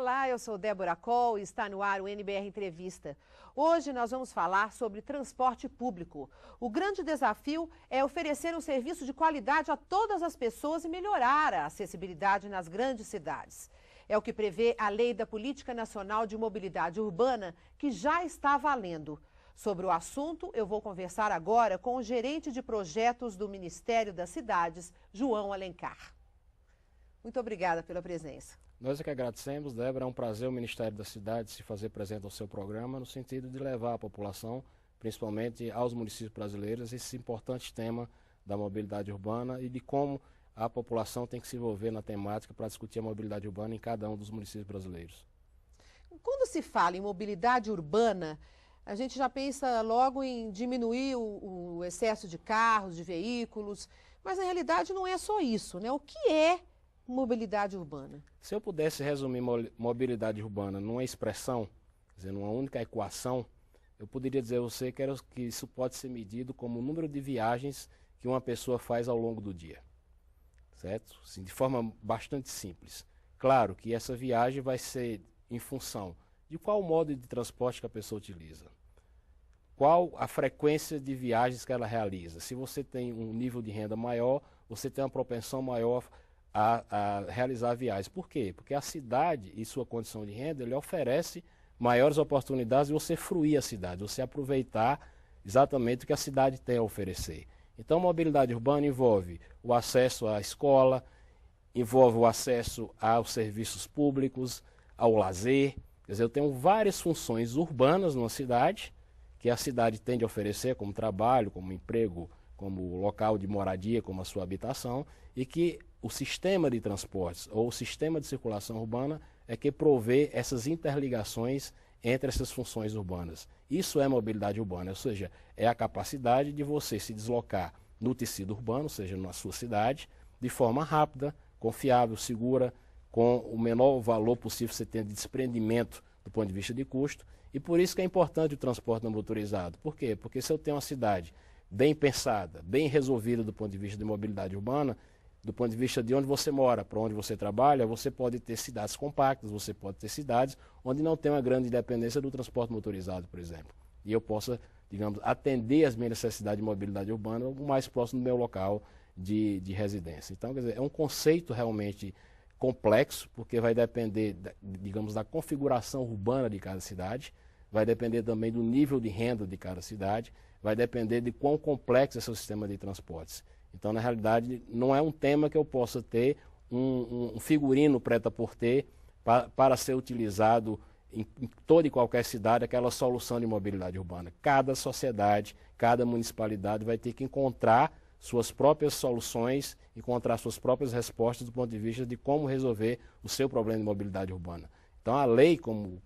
Olá, eu sou Débora Coll e está no ar o NBR Entrevista. Hoje nós vamos falar sobre transporte público. O grande desafio é oferecer um serviço de qualidade a todas as pessoas e melhorar a acessibilidade nas grandes cidades. É o que prevê a Lei da Política Nacional de Mobilidade Urbana, que já está valendo. Sobre o assunto, eu vou conversar agora com o gerente de projetos do Ministério das Cidades, João Alencar. Muito obrigada pela presença. Nós é que agradecemos, Débora. É um prazer o Ministério da Cidade se fazer presente ao seu programa no sentido de levar à população, principalmente aos municípios brasileiros, esse importante tema da mobilidade urbana e de como a população tem que se envolver na temática para discutir a mobilidade urbana em cada um dos municípios brasileiros. Quando se fala em mobilidade urbana, a gente já pensa logo em diminuir o excesso de carros, de veículos, mas na realidade não é só isso, né? O que é mobilidade urbana? Se eu pudesse resumir mobilidade urbana numa expressão, quer dizer, numa única equação, eu poderia dizer a você que isso pode ser medido como o número de viagens que uma pessoa faz ao longo do dia, certo? Assim, de forma bastante simples. Claro que essa viagem vai ser em função de qual modo de transporte que a pessoa utiliza, qual a frequência de viagens que ela realiza. Se você tem um nível de renda maior, você tem uma propensão maior a realizar viagens. Por quê? Porque a cidade e sua condição de renda, ele oferece maiores oportunidades de você fruir a cidade, você aproveitar exatamente o que a cidade tem a oferecer. Então, mobilidade urbana envolve o acesso à escola, envolve o acesso aos serviços públicos, ao lazer. Quer dizer, eu tenho várias funções urbanas numa cidade, que a cidade tem de oferecer como trabalho, como emprego, como local de moradia, como a sua habitação, e que o sistema de transportes ou o sistema de circulação urbana é que provê essas interligações entre essas funções urbanas. Isso é mobilidade urbana, ou seja, é a capacidade de você se deslocar no tecido urbano, ou seja, na sua cidade, de forma rápida, confiável, segura, com o menor valor possível que você tenha de desprendimento do ponto de vista de custo. E por isso que é importante o transporte não motorizado. Por quê? Porque se eu tenho uma cidade bem pensada, bem resolvida do ponto de vista de mobilidade urbana, do ponto de vista de onde você mora, para onde você trabalha, você pode ter cidades compactas, você pode ter cidades onde não tem uma grande dependência do transporte motorizado, por exemplo. E eu possa, digamos, atender as minhas necessidades de mobilidade urbana o mais próximo do meu local de residência. Então, quer dizer, é um conceito realmente complexo, porque vai depender, digamos, da configuração urbana de cada cidade, vai depender também do nível de renda de cada cidade, vai depender de quão complexo é o seu sistema de transportes. Então, na realidade, não é um tema que eu possa ter um figurino prêt-à-porter para ser utilizado em toda e qualquer cidade, aquela solução de mobilidade urbana. Cada sociedade, cada municipalidade vai ter que encontrar suas próprias soluções, encontrar suas próprias respostas do ponto de vista de como resolver o seu problema de mobilidade urbana. Então, a lei, como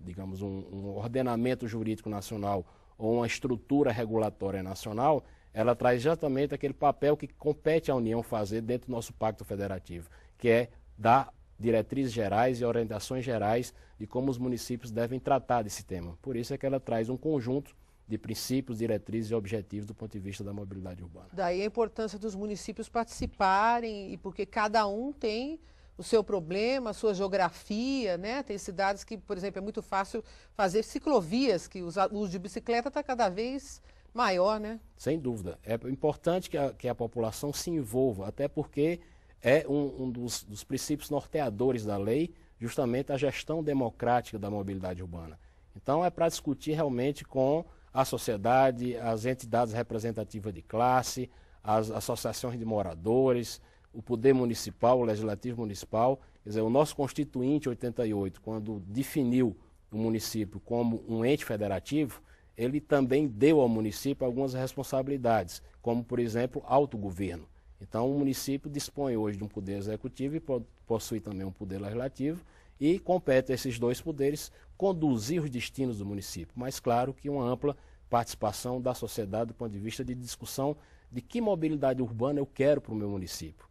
digamos, um ordenamento jurídico nacional ou uma estrutura regulatória nacional, ela traz exatamente aquele papel que compete à União fazer dentro do nosso Pacto Federativo, que é dar diretrizes gerais e orientações gerais de como os municípios devem tratar desse tema. Por isso é que ela traz um conjunto de princípios, diretrizes e objetivos do ponto de vista da mobilidade urbana. Daí a importância dos municípios participarem, e porque cada um tem o seu problema, a sua geografia, né? Tem cidades que, por exemplo, é muito fácil fazer ciclovias, que o uso de bicicleta está cada vez maior, né? Sem dúvida. É importante que a população se envolva, até porque é um dos princípios norteadores da lei, justamente a gestão democrática da mobilidade urbana. Então, é para discutir realmente com a sociedade, as entidades representativas de classe, as associações de moradores, o poder municipal, o legislativo municipal. Quer dizer, o nosso Constituinte 88, quando definiu o município como um ente federativo, ele também deu ao município algumas responsabilidades, como, por exemplo, autogoverno. Então, o município dispõe hoje de um poder executivo e possui também um poder legislativo, e compete a esses dois poderes conduzir os destinos do município. Mas, claro, que uma ampla participação da sociedade do ponto de vista de discussão de que mobilidade urbana eu quero para o meu município,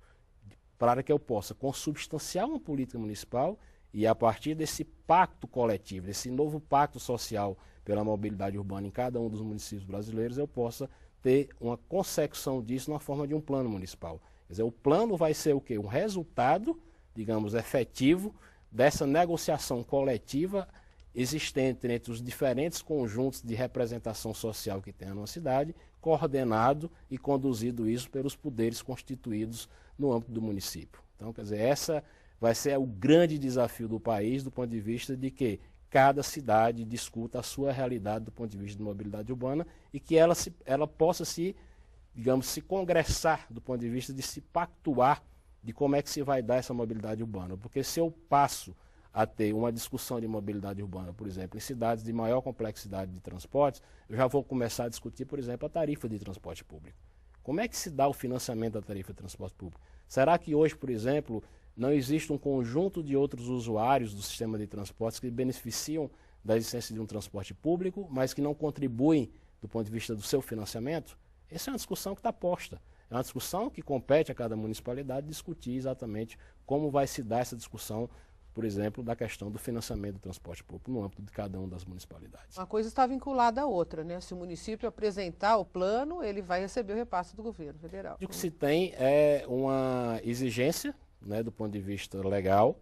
para que eu possa consubstanciar uma política municipal e, a partir desse pacto coletivo, desse novo pacto social pela mobilidade urbana em cada um dos municípios brasileiros, eu possa ter uma consecução disso na forma de um plano municipal. Quer dizer, o plano vai ser o quê? Um resultado, digamos, efetivo dessa negociação coletiva existente entre os diferentes conjuntos de representação social que tem numa cidade, coordenado e conduzido isso pelos poderes constituídos no âmbito do município. Então, quer dizer, essa vai ser o grande desafio do país do ponto de vista de que cada cidade discuta a sua realidade do ponto de vista de mobilidade urbana e que ela possa digamos, se congressar do ponto de vista de se pactuar de como é que se vai dar essa mobilidade urbana. Porque se eu passo a ter uma discussão de mobilidade urbana, por exemplo, em cidades de maior complexidade de transportes, eu já vou começar a discutir, por exemplo, a tarifa de transporte público. Como é que se dá o financiamento da tarifa de transporte público? Será que hoje, por exemplo, não existe um conjunto de outros usuários do sistema de transportes que beneficiam da existência de um transporte público, mas que não contribuem do ponto de vista do seu financiamento? Essa é uma discussão que está posta. É uma discussão que compete a cada municipalidade discutir exatamente como vai se dar essa discussão, por exemplo, da questão do financiamento do transporte público no âmbito de cada uma das municipalidades. Uma coisa está vinculada à outra, né? Se o município apresentar o plano, ele vai receber o repasse do governo federal. O que se tem é uma exigência, né, do ponto de vista legal,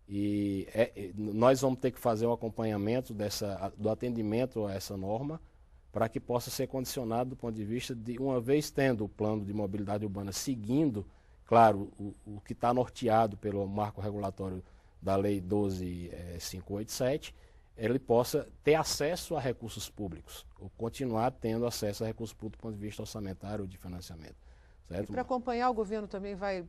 e nós vamos ter que fazer um acompanhamento do atendimento a essa norma para que possa ser condicionado do ponto de vista de, uma vez tendo o plano de mobilidade urbana seguindo, claro, o que está norteado pelo marco regulatório da Lei 12.587, ele possa ter acesso a recursos públicos, ou continuar tendo acesso a recursos públicos do ponto de vista orçamentário ou de financiamento. Certo? E para acompanhar, o governo também vai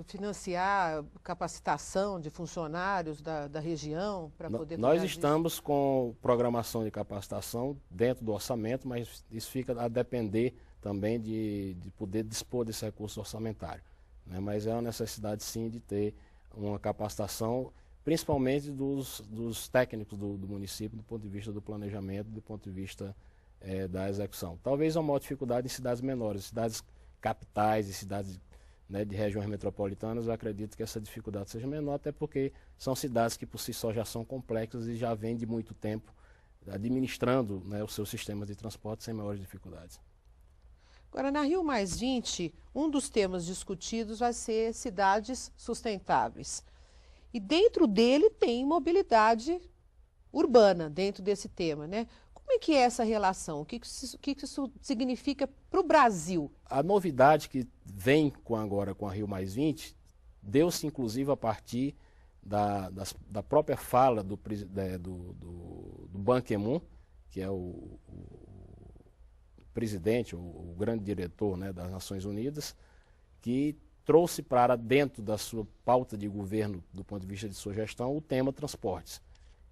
financiar capacitação de funcionários da região para poder... Nós estamos com programação de capacitação dentro do orçamento, mas isso fica a depender também de poder dispor desse recurso orçamentário, né? Mas é uma necessidade, sim, de ter uma capacitação, principalmente dos técnicos do município, do ponto de vista do planejamento, do ponto de vista da execução. Talvez uma maior dificuldade em cidades menores, cidades capitais e cidades, né, de regiões metropolitanas. Eu acredito que essa dificuldade seja menor, até porque são cidades que por si só já são complexas e já vêm de muito tempo administrando, né, os seus sistemas de transporte sem maiores dificuldades. Agora, na Rio+20, um dos temas discutidos vai ser cidades sustentáveis. E dentro dele tem mobilidade urbana, dentro desse tema, né? Como é que é essa relação? O que isso significa para o Brasil? A novidade que vem agora com a Rio+20 deu-se inclusive a partir da própria fala do Ban Ki-moon, que é o presidente, o grande diretor, né, das Nações Unidas, que trouxe para dentro da sua pauta de governo, do ponto de vista de sua gestão, o tema transportes.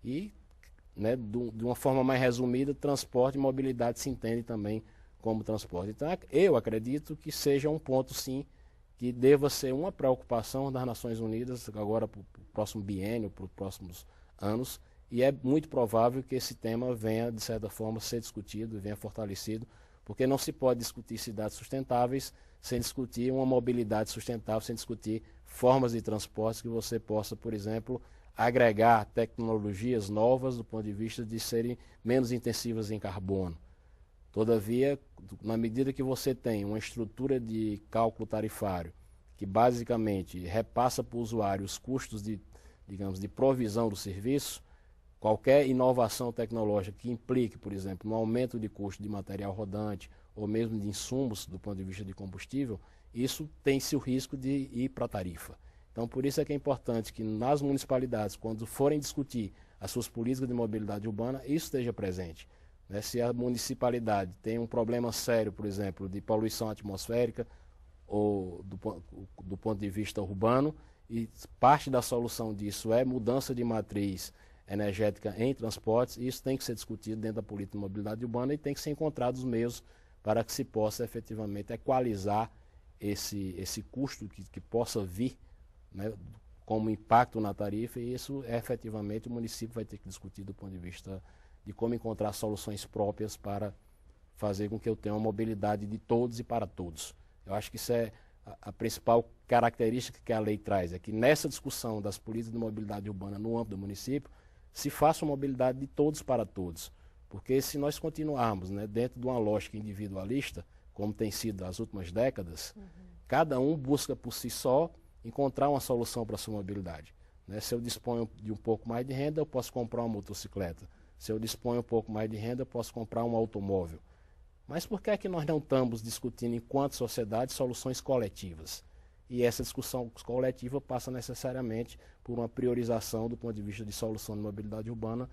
E, né, de uma forma mais resumida, transporte e mobilidade se entende também como transporte. Então, eu acredito que seja um ponto, sim, que deva ser uma preocupação das Nações Unidas agora para o próximo biênio, para os próximos anos, e é muito provável que esse tema venha, de certa forma, ser discutido e venha fortalecido, porque não se pode discutir cidades sustentáveis sem discutir uma mobilidade sustentável, sem discutir formas de transporte que você possa, por exemplo, agregar tecnologias novas do ponto de vista de serem menos intensivas em carbono. Todavia, na medida que você tem uma estrutura de cálculo tarifário que basicamente repassa para o usuário os custos digamos, de provisão do serviço, qualquer inovação tecnológica que implique, por exemplo, no aumento de custo de material rodante ou mesmo de insumos do ponto de vista de combustível, isso tem-se o risco de ir para a tarifa. Então, por isso é que é importante que nas municipalidades, quando forem discutir as suas políticas de mobilidade urbana, isso esteja presente. Né? Se a municipalidade tem um problema sério, por exemplo, de poluição atmosférica ou do ponto de vista urbano, e parte da solução disso é mudança de matriz energética em transportes, isso tem que ser discutido dentro da política de mobilidade urbana e tem que ser encontrados meios para que se possa efetivamente equalizar esse custo que possa vir, né, como impacto na tarifa, e isso efetivamente o município vai ter que discutir do ponto de vista de como encontrar soluções próprias para fazer com que eu tenha uma mobilidade de todos e para todos. Eu acho que isso é a principal característica que a lei traz, é que nessa discussão das políticas de mobilidade urbana no âmbito do município, se faça uma mobilidade de todos para todos. Porque se nós continuarmos, né, dentro de uma lógica individualista, como tem sido nas últimas décadas, cada um busca por si só encontrar uma solução para a sua mobilidade. né? Se eu disponho de um pouco mais de renda, eu posso comprar uma motocicleta. Se eu disponho um pouco mais de renda, eu posso comprar um automóvel. Mas por que é que nós não estamos discutindo, enquanto sociedade, soluções coletivas? E essa discussão coletiva passa necessariamente por uma priorização do ponto de vista de solução de mobilidade urbana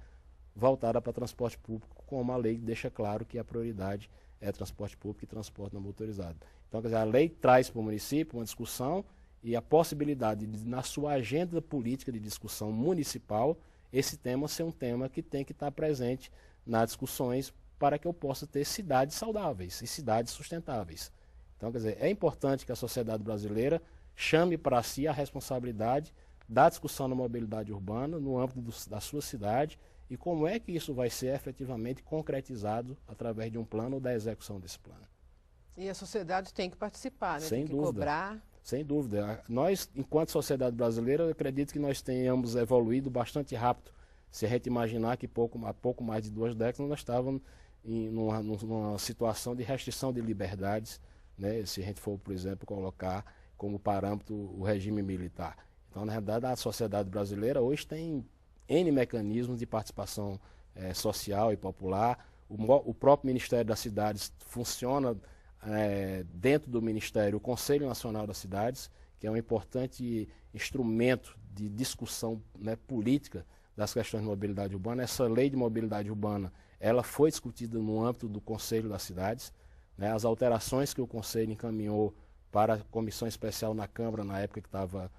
voltada para transporte público, como a lei deixa claro que a prioridade é transporte público e transporte não motorizado. Então, quer dizer, a lei traz para o município uma discussão e a possibilidade de, na sua agenda política de discussão municipal, esse tema ser um tema que tem que estar presente nas discussões para que eu possa ter cidades saudáveis e cidades sustentáveis. Então, quer dizer, é importante que a sociedade brasileira chame para si a responsabilidade da discussão da mobilidade urbana no âmbito da sua cidade e como é que isso vai ser efetivamente concretizado através de um plano ou da execução desse plano. E a sociedade tem que participar, né? Sem tem que dúvida. cobrar. Sem dúvida. Nós, enquanto sociedade brasileira, eu acredito que nós tenhamos evoluído bastante rápido. Se a gente imaginar que há pouco mais de 2 décadas nós estávamos numa situação de restrição de liberdades, né? Se a gente for, por exemplo, colocar como parâmetro o regime militar. Então, na verdade, a sociedade brasileira hoje tem N mecanismos de participação social e popular. O próprio Ministério das Cidades funciona dentro do Ministério, o Conselho Nacional das Cidades, que é um importante instrumento de discussão, né, política das questões de mobilidade urbana. Essa lei de mobilidade urbana, ela foi discutida no âmbito do Conselho das Cidades, né, as alterações que o Conselho encaminhou para a comissão especial na Câmara, na época que estava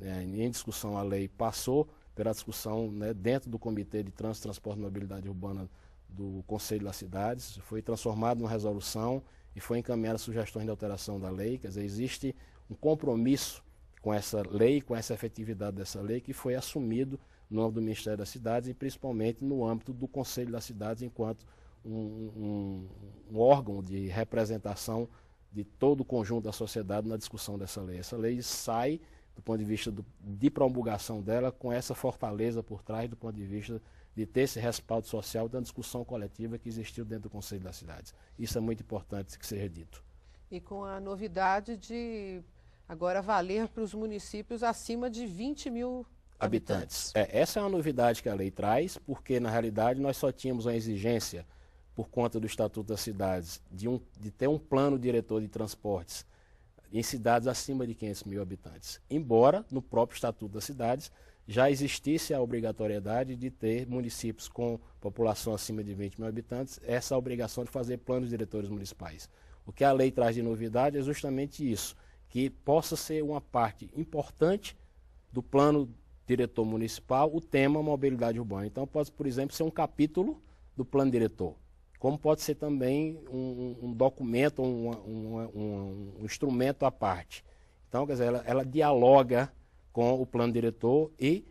em discussão a lei, passou pela discussão, né, dentro do Comitê de Trânsito, Transporte e Mobilidade Urbana do Conselho das Cidades, foi transformado numa resolução e foi encaminhada sugestões de alteração da lei. Quer dizer, existe um compromisso com essa lei, com essa efetividade dessa lei, que foi assumido no âmbito do Ministério das Cidades e principalmente no âmbito do Conselho das Cidades, enquanto um órgão de representação de todo o conjunto da sociedade na discussão dessa lei. Essa lei sai, do ponto de vista de promulgação dela, com essa fortaleza por trás, do ponto de vista de ter esse respaldo social da discussão coletiva que existiu dentro do Conselho das Cidades. Isso é muito importante que seja dito. E com a novidade de agora valer para os municípios acima de 20 mil habitantes. Essa é uma novidade que a lei traz, porque na realidade nós só tínhamos a exigência, por conta do Estatuto das Cidades, de ter um plano diretor de transportes em cidades acima de 500 mil habitantes. Embora no próprio Estatuto das Cidades já existisse a obrigatoriedade de ter municípios com população acima de 20 mil habitantes, essa obrigação de fazer planos diretores municipais. O que a lei traz de novidade é justamente isso, que possa ser uma parte importante do plano diretor municipal o tema mobilidade urbana. Então pode, por exemplo, ser um capítulo do plano diretor, como pode ser também um documento, um instrumento à parte. Então, quer dizer, ela dialoga com o plano diretor e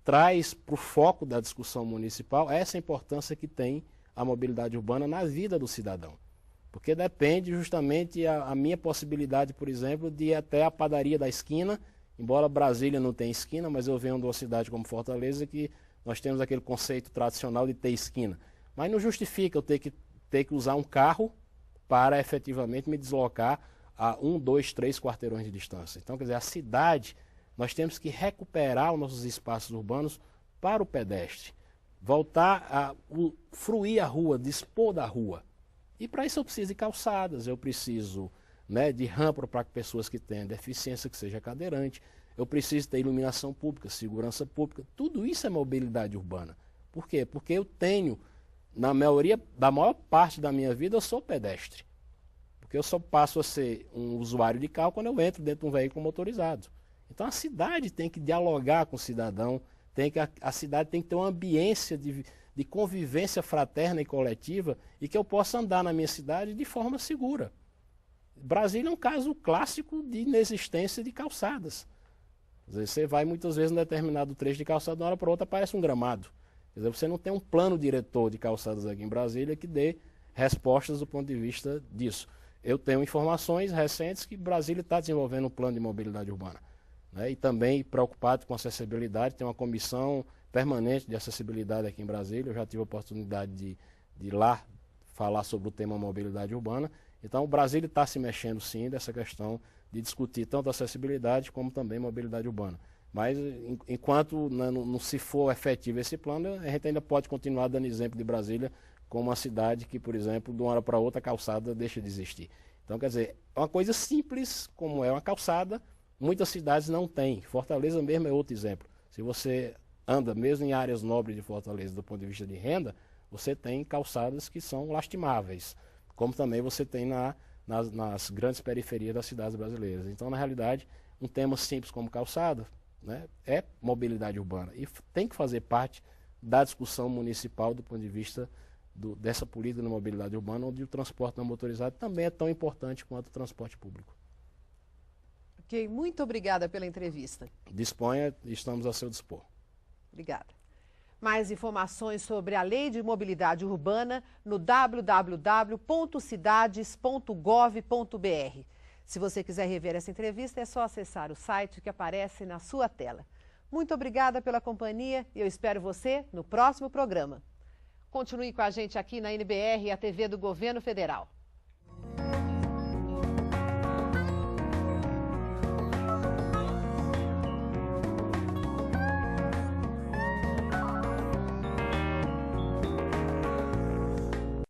traz para o foco da discussão municipal essa importância que tem a mobilidade urbana na vida do cidadão. Porque depende justamente a minha possibilidade, por exemplo, de ir até a padaria da esquina, embora Brasília não tenha esquina, mas eu venho de uma cidade como Fortaleza que nós temos aquele conceito tradicional de ter esquina. Mas não justifica eu ter que usar um carro para efetivamente me deslocar a 1, 2, 3 quarteirões de distância. Então, quer dizer, a cidade, nós temos que recuperar os nossos espaços urbanos para o pedestre, voltar a fruir a rua, dispor da rua. E para isso eu preciso de calçadas, eu preciso, né, de rampa para pessoas que tenham deficiência, que seja cadeirante, eu preciso ter iluminação pública, segurança pública, tudo isso é mobilidade urbana. Por quê? Porque eu tenho, na maior parte da minha vida, eu sou pedestre. Porque eu só passo a ser um usuário de carro quando eu entro dentro de um veículo motorizado. Então a cidade tem que dialogar com o cidadão, a cidade tem que ter uma ambiência de convivência fraterna e coletiva e que eu possa andar na minha cidade de forma segura. Brasília é um caso clássico de inexistência de calçadas. Quer dizer, você vai muitas vezes em determinado trecho de calçada, de uma hora para outra parece um gramado. Quer dizer, você não tem um plano diretor de calçadas aqui em Brasília que dê respostas do ponto de vista disso. Eu tenho informações recentes que Brasília está desenvolvendo um plano de mobilidade urbana, né? E também preocupado com acessibilidade, tem uma comissão permanente de acessibilidade aqui em Brasília. Eu já tive a oportunidade de ir lá falar sobre o tema mobilidade urbana. Então o Brasília está se mexendo sim dessa questão de discutir tanto acessibilidade como também mobilidade urbana. Mas enquanto não se for efetivo esse plano, a gente ainda pode continuar dando exemplo de Brasília como uma cidade que, por exemplo, de uma hora para outra a calçada deixa de existir. Então, quer dizer, é uma coisa simples como é uma calçada, muitas cidades não têm. Fortaleza mesmo é outro exemplo. Se você anda mesmo em áreas nobres de Fortaleza do ponto de vista de renda, você tem calçadas que são lastimáveis, como também você tem nas grandes periferias das cidades brasileiras. Então, na realidade, um tema simples como calçada, né, é mobilidade urbana e tem que fazer parte da discussão municipal do ponto de vista dessa política de mobilidade urbana, onde o transporte não motorizado também é tão importante quanto o transporte público. Ok, muito obrigada pela entrevista. Disponha, estamos a seu dispor. Obrigada. Mais informações sobre a Lei de Mobilidade Urbana no www.cidades.gov.br. Se você quiser rever essa entrevista, é só acessar o site que aparece na sua tela. Muito obrigada pela companhia e eu espero você no próximo programa. Continue com a gente aqui na NBR, a TV do Governo Federal.